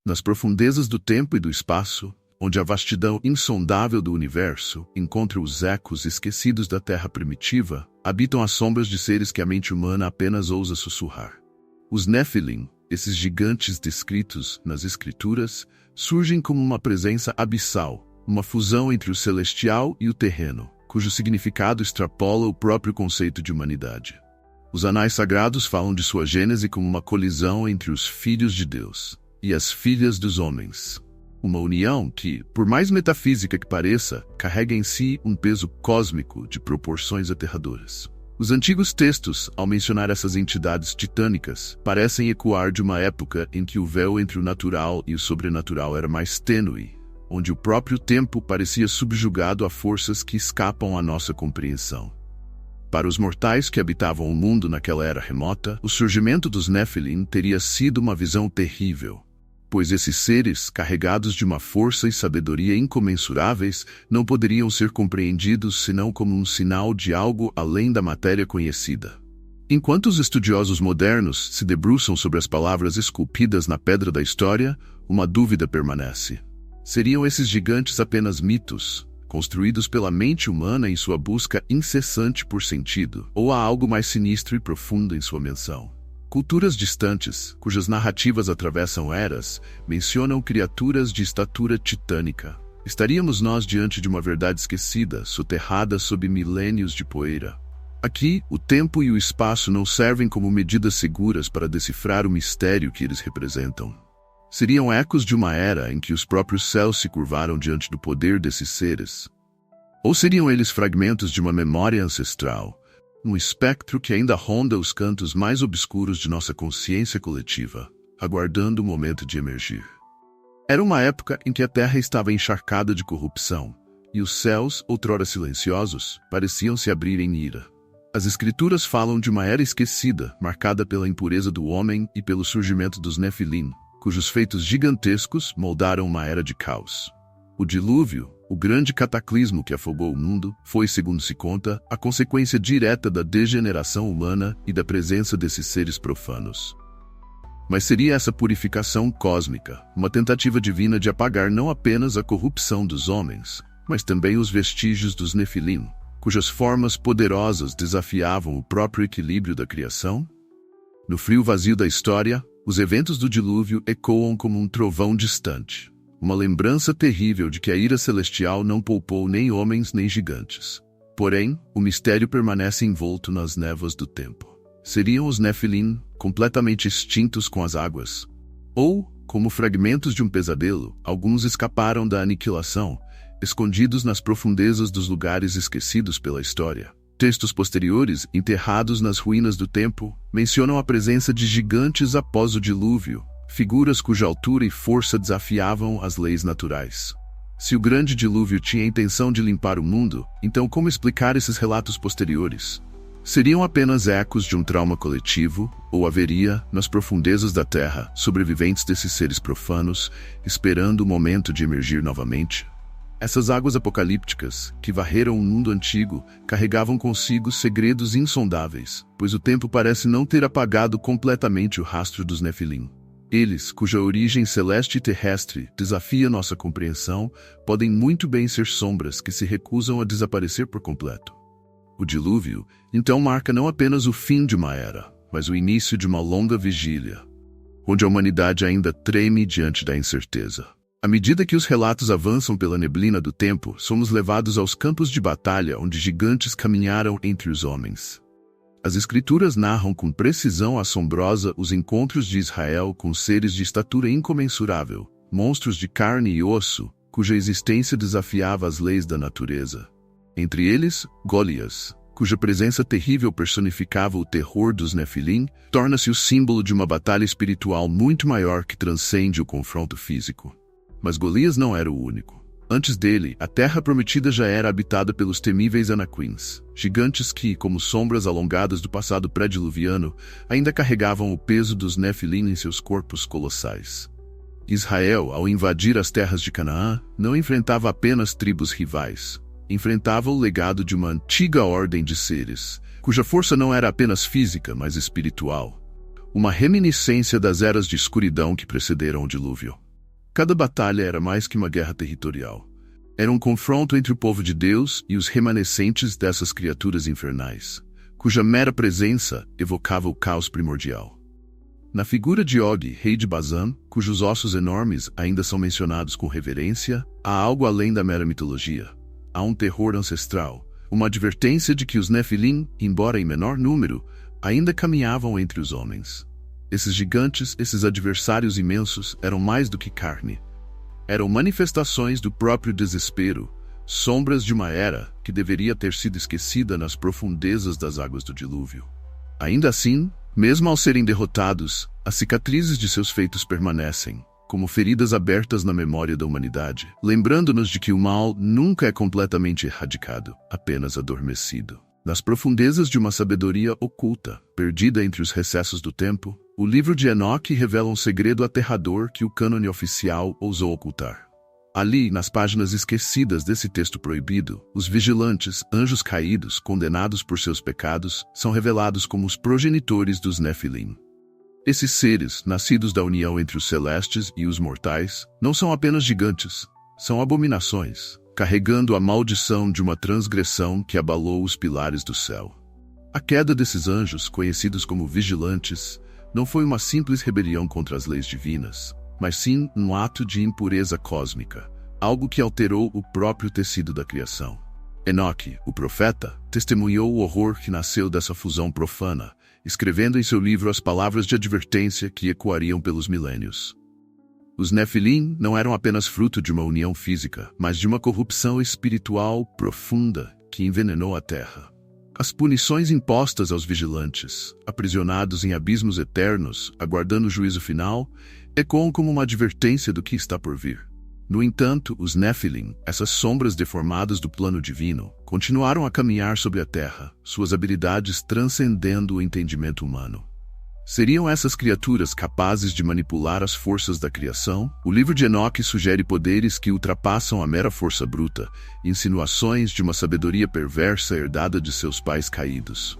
Nas profundezas do tempo e do espaço, onde a vastidão insondável do universo encontra os ecos esquecidos da terra primitiva, habitam as sombras de seres que a mente humana apenas ousa sussurrar. Os Nephilim, esses gigantes descritos nas escrituras, surgem como uma presença abissal, uma fusão entre o celestial e o terreno, cujo significado extrapola o próprio conceito de humanidade. Os anais sagrados falam de sua gênese como uma colisão entre os filhos de Deus e as filhas dos homens. Uma união que, por mais metafísica que pareça, carrega em si um peso cósmico de proporções aterradoras. Os antigos textos, ao mencionar essas entidades titânicas, parecem ecoar de uma época em que o véu entre o natural e o sobrenatural era mais tênue, onde o próprio tempo parecia subjugado a forças que escapam à nossa compreensão. Para os mortais que habitavam o mundo naquela era remota, o surgimento dos Nephilim teria sido uma visão terrível, pois esses seres, carregados de uma força e sabedoria incomensuráveis, não poderiam ser compreendidos senão como um sinal de algo além da matéria conhecida. Enquanto os estudiosos modernos se debruçam sobre as palavras esculpidas na pedra da história, uma dúvida permanece. Seriam esses gigantes apenas mitos, construídos pela mente humana em sua busca incessante por sentido, ou há algo mais sinistro e profundo em sua menção? Culturas distantes, cujas narrativas atravessam eras, mencionam criaturas de estatura titânica. Estaríamos nós diante de uma verdade esquecida, soterrada sob milênios de poeira? Aqui, o tempo e o espaço não servem como medidas seguras para decifrar o mistério que eles representam. Seriam ecos de uma era em que os próprios céus se curvaram diante do poder desses seres? Ou seriam eles fragmentos de uma memória ancestral, um espectro que ainda ronda os cantos mais obscuros de nossa consciência coletiva, aguardando o momento de emergir? Era uma época em que a terra estava encharcada de corrupção, e os céus, outrora silenciosos, pareciam se abrir em ira. As escrituras falam de uma era esquecida, marcada pela impureza do homem e pelo surgimento dos Nephilim, cujos feitos gigantescos moldaram uma era de caos. O dilúvio, o grande cataclismo que afogou o mundo, foi, segundo se conta, a consequência direta da degeneração humana e da presença desses seres profanos. Mas seria essa purificação cósmica uma tentativa divina de apagar não apenas a corrupção dos homens, mas também os vestígios dos Nefilim, cujas formas poderosas desafiavam o próprio equilíbrio da criação? No frio vazio da história, os eventos do dilúvio ecoam como um trovão distante, uma lembrança terrível de que a ira celestial não poupou nem homens nem gigantes. Porém, o mistério permanece envolto nas névoas do tempo. Seriam os Nephilim completamente extintos com as águas? Ou, como fragmentos de um pesadelo, alguns escaparam da aniquilação, escondidos nas profundezas dos lugares esquecidos pela história? Textos posteriores, enterrados nas ruínas do tempo, mencionam a presença de gigantes após o dilúvio, figuras cuja altura e força desafiavam as leis naturais. Se o grande dilúvio tinha a intenção de limpar o mundo, então como explicar esses relatos posteriores? Seriam apenas ecos de um trauma coletivo, ou haveria, nas profundezas da terra, sobreviventes desses seres profanos, esperando o momento de emergir novamente? Essas águas apocalípticas, que varreram o mundo antigo, carregavam consigo segredos insondáveis, pois o tempo parece não ter apagado completamente o rastro dos Nefilim. Eles, cuja origem celeste e terrestre desafia nossa compreensão, podem muito bem ser sombras que se recusam a desaparecer por completo. O dilúvio, então, marca não apenas o fim de uma era, mas o início de uma longa vigília, onde a humanidade ainda treme diante da incerteza. À medida que os relatos avançam pela neblina do tempo, somos levados aos campos de batalha onde gigantes caminharam entre os homens. As escrituras narram com precisão assombrosa os encontros de Israel com seres de estatura incomensurável, monstros de carne e osso, cuja existência desafiava as leis da natureza. Entre eles, Golias, cuja presença terrível personificava o terror dos Nefilim, torna-se o símbolo de uma batalha espiritual muito maior que transcende o confronto físico. Mas Golias não era o único. Antes dele, a terra prometida já era habitada pelos temíveis Anaquins, gigantes que, como sombras alongadas do passado pré-diluviano, ainda carregavam o peso dos Nefilim em seus corpos colossais. Israel, ao invadir as terras de Canaã, não enfrentava apenas tribos rivais. Enfrentava o legado de uma antiga ordem de seres, cuja força não era apenas física, mas espiritual. Uma reminiscência das eras de escuridão que precederam o dilúvio. Cada batalha era mais que uma guerra territorial. Era um confronto entre o povo de Deus e os remanescentes dessas criaturas infernais, cuja mera presença evocava o caos primordial. Na figura de Og, rei de Bazan, cujos ossos enormes ainda são mencionados com reverência, há algo além da mera mitologia. Há um terror ancestral, uma advertência de que os Nefilim, embora em menor número, ainda caminhavam entre os homens. Esses gigantes, esses adversários imensos, eram mais do que carne. Eram manifestações do próprio desespero, sombras de uma era que deveria ter sido esquecida nas profundezas das águas do dilúvio. Ainda assim, mesmo ao serem derrotados, as cicatrizes de seus feitos permanecem, como feridas abertas na memória da humanidade, lembrando-nos de que o mal nunca é completamente erradicado, apenas adormecido. Nas profundezas de uma sabedoria oculta, perdida entre os recessos do tempo, o livro de Enoque revela um segredo aterrador que o cânone oficial ousou ocultar. Ali, nas páginas esquecidas desse texto proibido, os vigilantes, anjos caídos, condenados por seus pecados, são revelados como os progenitores dos Nefilim. Esses seres, nascidos da união entre os celestes e os mortais, não são apenas gigantes, são abominações, carregando a maldição de uma transgressão que abalou os pilares do céu. A queda desses anjos, conhecidos como vigilantes, não foi uma simples rebelião contra as leis divinas, mas sim um ato de impureza cósmica, algo que alterou o próprio tecido da criação. Enoque, o profeta, testemunhou o horror que nasceu dessa fusão profana, escrevendo em seu livro as palavras de advertência que ecoariam pelos milênios. Os Nefilim não eram apenas fruto de uma união física, mas de uma corrupção espiritual profunda que envenenou a terra. As punições impostas aos vigilantes, aprisionados em abismos eternos, aguardando o juízo final, ecoam como uma advertência do que está por vir. No entanto, os Nefilim, essas sombras deformadas do plano divino, continuaram a caminhar sobre a terra, suas habilidades transcendendo o entendimento humano. Seriam essas criaturas capazes de manipular as forças da criação? O livro de Enoque sugere poderes que ultrapassam a mera força bruta, insinuações de uma sabedoria perversa herdada de seus pais caídos.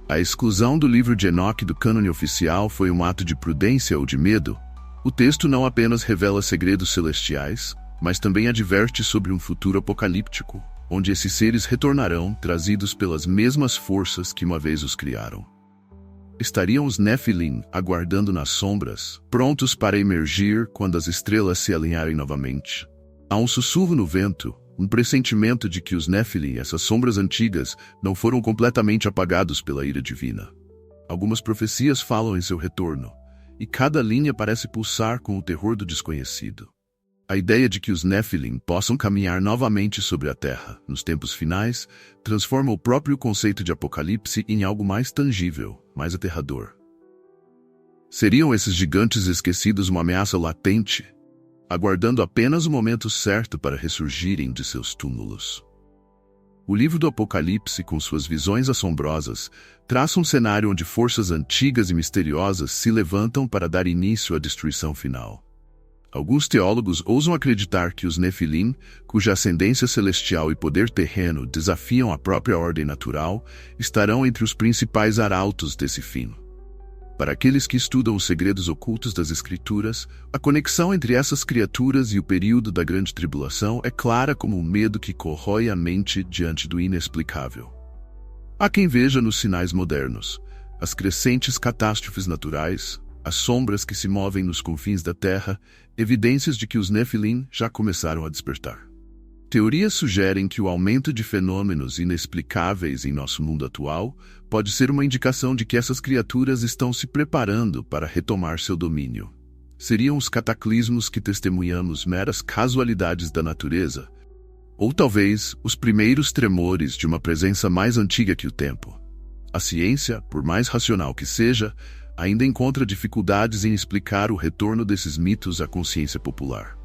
A exclusão do livro de Enoque do cânone oficial foi um ato de prudência ou de medo? O texto não apenas revela segredos celestiais, mas também adverte sobre um futuro apocalíptico, onde esses seres retornarão trazidos pelas mesmas forças que uma vez os criaram. Estariam os Nefilim aguardando nas sombras, prontos para emergir quando as estrelas se alinharem novamente. Há um sussurro no vento, um pressentimento de que os Nefilim, essas sombras antigas, não foram completamente apagados pela ira divina. Algumas profecias falam em seu retorno, e cada linha parece pulsar com o terror do desconhecido. A ideia de que os Nefilim possam caminhar novamente sobre a Terra, nos tempos finais, transforma o próprio conceito de Apocalipse em algo mais tangível, mais aterrador. Seriam esses gigantes esquecidos uma ameaça latente, aguardando apenas o momento certo para ressurgirem de seus túmulos? O livro do Apocalipse, com suas visões assombrosas, traça um cenário onde forças antigas e misteriosas se levantam para dar início à destruição final. Alguns teólogos ousam acreditar que os Nefilim, cuja ascendência celestial e poder terreno desafiam a própria ordem natural, estarão entre os principais arautos desse fim. Para aqueles que estudam os segredos ocultos das Escrituras, a conexão entre essas criaturas e o período da Grande Tribulação é clara como um medo que corrói a mente diante do inexplicável. Há quem veja nos sinais modernos, as crescentes catástrofes naturais, as sombras que se movem nos confins da Terra, evidências de que os Nefilim já começaram a despertar. Teorias sugerem que o aumento de fenômenos inexplicáveis em nosso mundo atual pode ser uma indicação de que essas criaturas estão se preparando para retomar seu domínio. Seriam os cataclismos que testemunhamos meras casualidades da natureza? Ou talvez os primeiros tremores de uma presença mais antiga que o tempo? A ciência, por mais racional que seja, ainda encontra dificuldades em explicar o retorno desses mitos à consciência popular.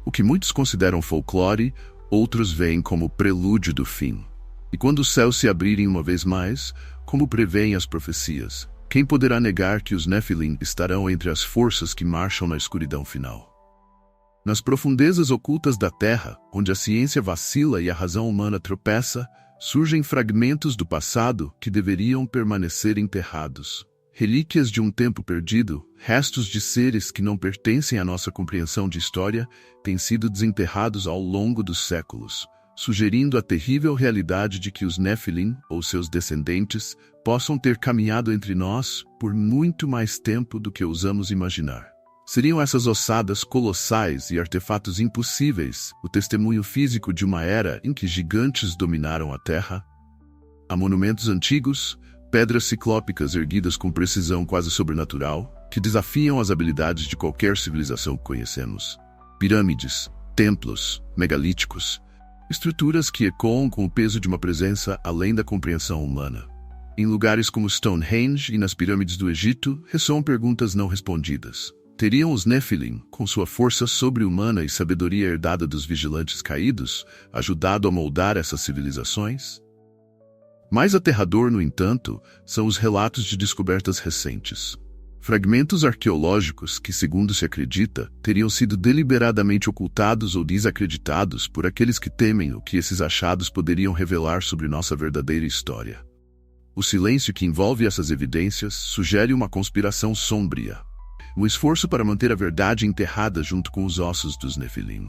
O que muitos consideram folclore, outros veem como prelúdio do fim. E quando os céus se abrirem uma vez mais, como prevêem as profecias, quem poderá negar que os Nefilim estarão entre as forças que marcham na escuridão final? Nas profundezas ocultas da Terra, onde a ciência vacila e a razão humana tropeça, surgem fragmentos do passado que deveriam permanecer enterrados. relíquias de um tempo perdido, restos de seres que não pertencem à nossa compreensão de história, têm sido desenterrados ao longo dos séculos, sugerindo a terrível realidade de que os Nephilim, ou seus descendentes, possam ter caminhado entre nós por muito mais tempo do que ousamos imaginar. Seriam essas ossadas colossais e artefatos impossíveis o testemunho físico de uma era em que gigantes dominaram a Terra? Há monumentos antigos, pedras ciclópicas erguidas com precisão quase sobrenatural, que desafiam as habilidades de qualquer civilização que conhecemos. Pirâmides, templos, megalíticos, estruturas que ecoam com o peso de uma presença além da compreensão humana. Em lugares como Stonehenge e nas pirâmides do Egito, ressoam perguntas não respondidas. Teriam os Nephilim, com sua força sobre-humana e sabedoria herdada dos vigilantes caídos, ajudado a moldar essas civilizações? Mais aterrador, no entanto, são os relatos de descobertas recentes. Fragmentos arqueológicos que, segundo se acredita, teriam sido deliberadamente ocultados ou desacreditados por aqueles que temem o que esses achados poderiam revelar sobre nossa verdadeira história. O silêncio que envolve essas evidências sugere uma conspiração sombria. Um esforço para manter a verdade enterrada junto com os ossos dos Nefilim.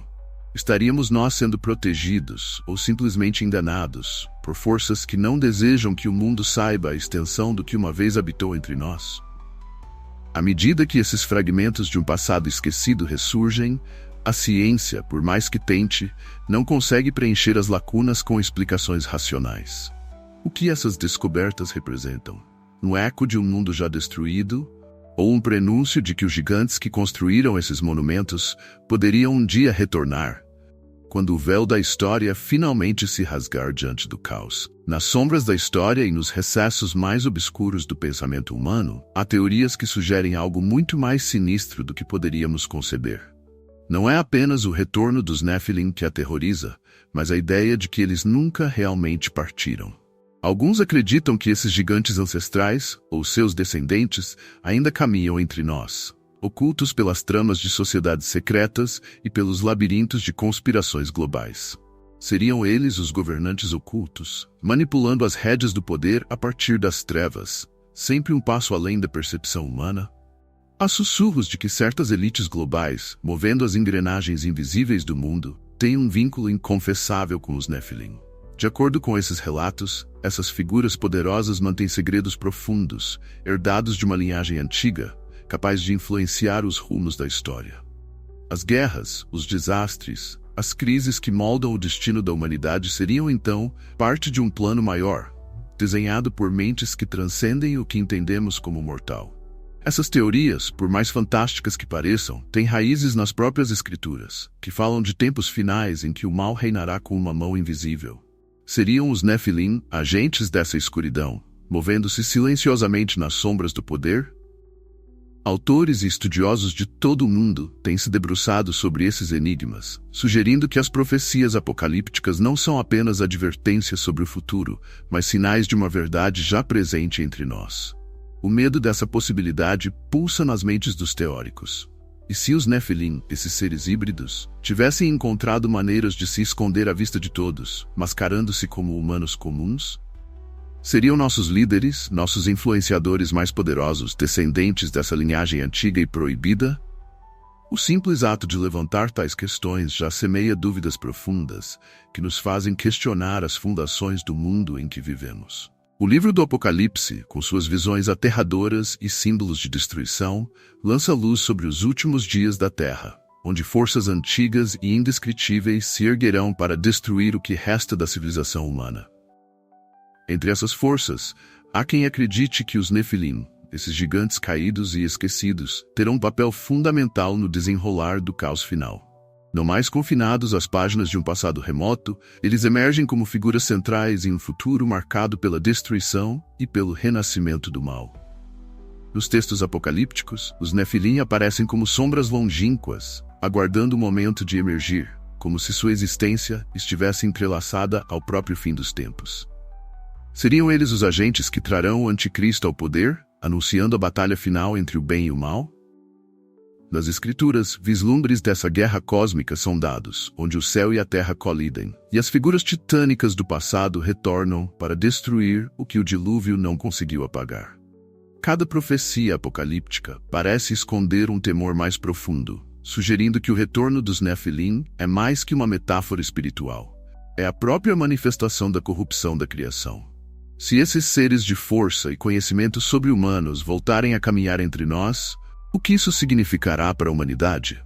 Estaríamos nós sendo protegidos ou simplesmente enganados por forças que não desejam que o mundo saiba a extensão do que uma vez habitou entre nós? À medida que esses fragmentos de um passado esquecido ressurgem, a ciência, por mais que tente, não consegue preencher as lacunas com explicações racionais. O que essas descobertas representam? Um eco de um mundo já destruído? Ou um prenúncio de que os gigantes que construíram esses monumentos poderiam um dia retornar, quando o véu da história finalmente se rasgar diante do caos? Nas sombras da história e nos recessos mais obscuros do pensamento humano, há teorias que sugerem algo muito mais sinistro do que poderíamos conceber. Não é apenas o retorno dos Nephilim que aterroriza, mas a ideia de que eles nunca realmente partiram. Alguns acreditam que esses gigantes ancestrais, ou seus descendentes, ainda caminham entre nós, ocultos pelas tramas de sociedades secretas e pelos labirintos de conspirações globais. Seriam eles os governantes ocultos, manipulando as rédeas do poder a partir das trevas, sempre um passo além da percepção humana? Há sussurros de que certas elites globais, movendo as engrenagens invisíveis do mundo, têm um vínculo inconfessável com os Nephilim. De acordo com esses relatos, essas figuras poderosas mantêm segredos profundos, herdados de uma linhagem antiga, capaz de influenciar os rumos da história. As guerras, os desastres, as crises que moldam o destino da humanidade seriam, então, parte de um plano maior, desenhado por mentes que transcendem o que entendemos como mortal. Essas teorias, por mais fantásticas que pareçam, têm raízes nas próprias escrituras, que falam de tempos finais em que o mal reinará com uma mão invisível. Seriam os Nephilim agentes dessa escuridão, movendo-se silenciosamente nas sombras do poder? Autores e estudiosos de todo o mundo têm se debruçado sobre esses enigmas, sugerindo que as profecias apocalípticas não são apenas advertências sobre o futuro, mas sinais de uma verdade já presente entre nós. O medo dessa possibilidade pulsa nas mentes dos teóricos. E se os Nephilim, esses seres híbridos, tivessem encontrado maneiras de se esconder à vista de todos, mascarando-se como humanos comuns? Seriam nossos líderes, nossos influenciadores mais poderosos, descendentes dessa linhagem antiga e proibida? O simples ato de levantar tais questões já semeia dúvidas profundas que nos fazem questionar as fundações do mundo em que vivemos. O livro do Apocalipse, com suas visões aterradoras e símbolos de destruição, lança luz sobre os últimos dias da Terra, onde forças antigas e indescritíveis se erguerão para destruir o que resta da civilização humana. Entre essas forças, há quem acredite que os Nephilim, esses gigantes caídos e esquecidos, terão um papel fundamental no desenrolar do caos final. Não mais confinados às páginas de um passado remoto, eles emergem como figuras centrais em um futuro marcado pela destruição e pelo renascimento do mal. Nos textos apocalípticos, os Nephilim aparecem como sombras longínquas, aguardando o momento de emergir, como se sua existência estivesse entrelaçada ao próprio fim dos tempos. Seriam eles os agentes que trarão o anticristo ao poder, anunciando a batalha final entre o bem e o mal? Nas Escrituras, vislumbres dessa guerra cósmica são dados, onde o céu e a terra colidem, e as figuras titânicas do passado retornam para destruir o que o dilúvio não conseguiu apagar. Cada profecia apocalíptica parece esconder um temor mais profundo, sugerindo que o retorno dos Nefilim é mais que uma metáfora espiritual. É a própria manifestação da corrupção da criação. Se esses seres de força e conhecimento sobre-humanos voltarem a caminhar entre nós, o que isso significará para a humanidade?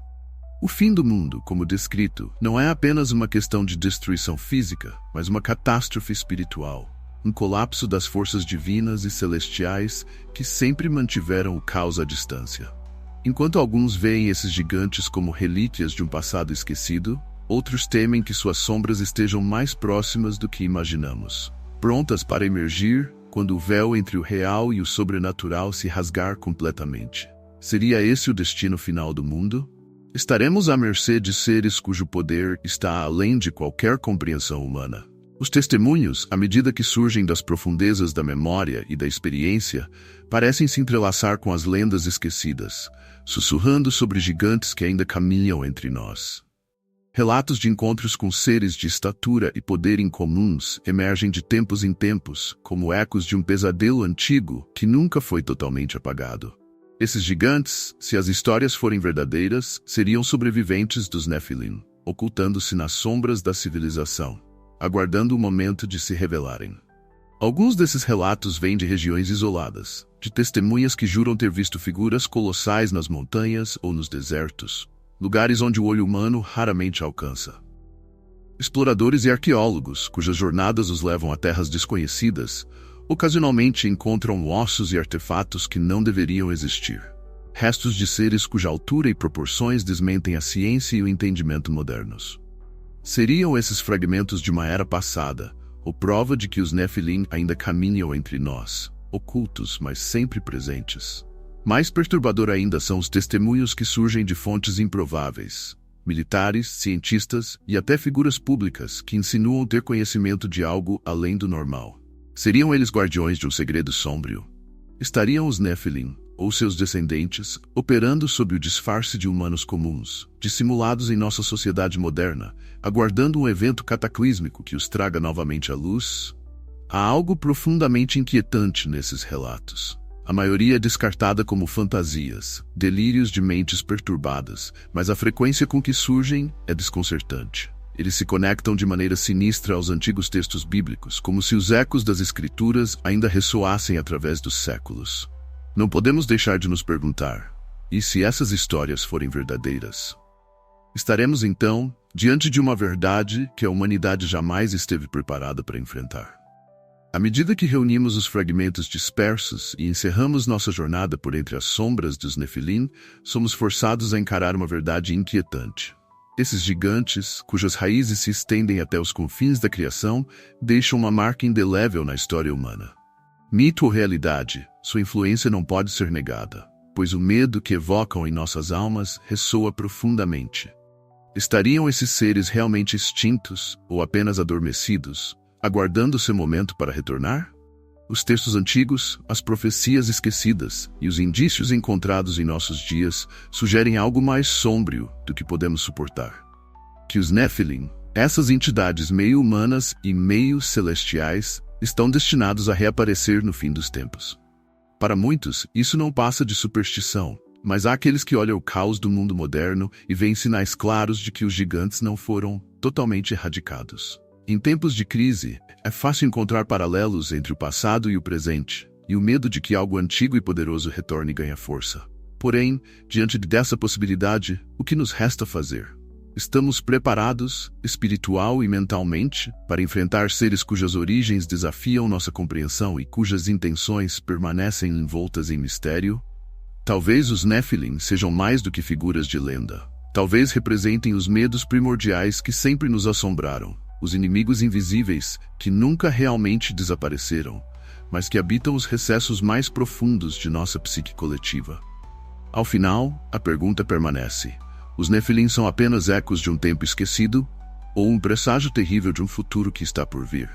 O fim do mundo, como descrito, não é apenas uma questão de destruição física, mas uma catástrofe espiritual. Um colapso das forças divinas e celestiais que sempre mantiveram o caos à distância. Enquanto alguns veem esses gigantes como relíquias de um passado esquecido, outros temem que suas sombras estejam mais próximas do que imaginamos, prontas para emergir quando o véu entre o real e o sobrenatural se rasgar completamente. Seria esse o destino final do mundo? Estaremos à mercê de seres cujo poder está além de qualquer compreensão humana. Os testemunhos, à medida que surgem das profundezas da memória e da experiência, parecem se entrelaçar com as lendas esquecidas, sussurrando sobre gigantes que ainda caminham entre nós. Relatos de encontros com seres de estatura e poder incomuns emergem de tempos em tempos, como ecos de um pesadelo antigo que nunca foi totalmente apagado. Esses gigantes, se as histórias forem verdadeiras, seriam sobreviventes dos Nefilim, ocultando-se nas sombras da civilização, aguardando o momento de se revelarem. Alguns desses relatos vêm de regiões isoladas, de testemunhas que juram ter visto figuras colossais nas montanhas ou nos desertos, lugares onde o olho humano raramente alcança. Exploradores e arqueólogos, cujas jornadas os levam a terras desconhecidas, ocasionalmente encontram ossos e artefatos que não deveriam existir. Restos de seres cuja altura e proporções desmentem a ciência e o entendimento modernos. Seriam esses fragmentos de uma era passada, ou prova de que os Nefilim ainda caminham entre nós, ocultos, mas sempre presentes. Mais perturbador ainda são os testemunhos que surgem de fontes improváveis. Militares, cientistas e até figuras públicas que insinuam ter conhecimento de algo além do normal. Seriam eles guardiões de um segredo sombrio? Estariam os Nefilim, ou seus descendentes, operando sob o disfarce de humanos comuns, dissimulados em nossa sociedade moderna, aguardando um evento cataclísmico que os traga novamente à luz? Há algo profundamente inquietante nesses relatos. A maioria é descartada como fantasias, delírios de mentes perturbadas, mas a frequência com que surgem é desconcertante. Eles se conectam de maneira sinistra aos antigos textos bíblicos, como se os ecos das Escrituras ainda ressoassem através dos séculos. Não podemos deixar de nos perguntar: e se essas histórias forem verdadeiras? Estaremos, então, diante de uma verdade que a humanidade jamais esteve preparada para enfrentar. À medida que reunimos os fragmentos dispersos e encerramos nossa jornada por entre as sombras dos Nefilim, somos forçados a encarar uma verdade inquietante. Esses gigantes, cujas raízes se estendem até os confins da criação, deixam uma marca indelével na história humana. Mito ou realidade, sua influência não pode ser negada, pois o medo que evocam em nossas almas ressoa profundamente. Estariam esses seres realmente extintos ou apenas adormecidos, aguardando seu momento para retornar? Os textos antigos, as profecias esquecidas e os indícios encontrados em nossos dias sugerem algo mais sombrio do que podemos suportar. Que os Nefilim, essas entidades meio humanas e meio celestiais, estão destinados a reaparecer no fim dos tempos. Para muitos, isso não passa de superstição, mas há aqueles que olham o caos do mundo moderno e veem sinais claros de que os gigantes não foram totalmente erradicados. Em tempos de crise, é fácil encontrar paralelos entre o passado e o presente, e o medo de que algo antigo e poderoso retorne ganha força. Porém, diante dessa possibilidade, o que nos resta fazer? Estamos preparados, espiritual e mentalmente, para enfrentar seres cujas origens desafiam nossa compreensão e cujas intenções permanecem envoltas em mistério? Talvez os Nefilim sejam mais do que figuras de lenda. Talvez representem os medos primordiais que sempre nos assombraram. Os inimigos invisíveis que nunca realmente desapareceram, mas que habitam os recessos mais profundos de nossa psique coletiva. Ao final, a pergunta permanece: os Nefilim são apenas ecos de um tempo esquecido, ou um presságio terrível de um futuro que está por vir?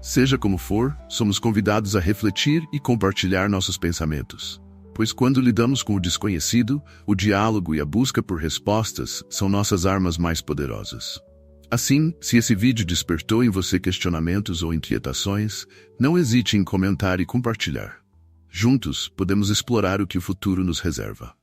Seja como for, somos convidados a refletir e compartilhar nossos pensamentos, pois quando lidamos com o desconhecido, o diálogo e a busca por respostas são nossas armas mais poderosas. Assim, se esse vídeo despertou em você questionamentos ou inquietações, não hesite em comentar e compartilhar. Juntos, podemos explorar o que o futuro nos reserva.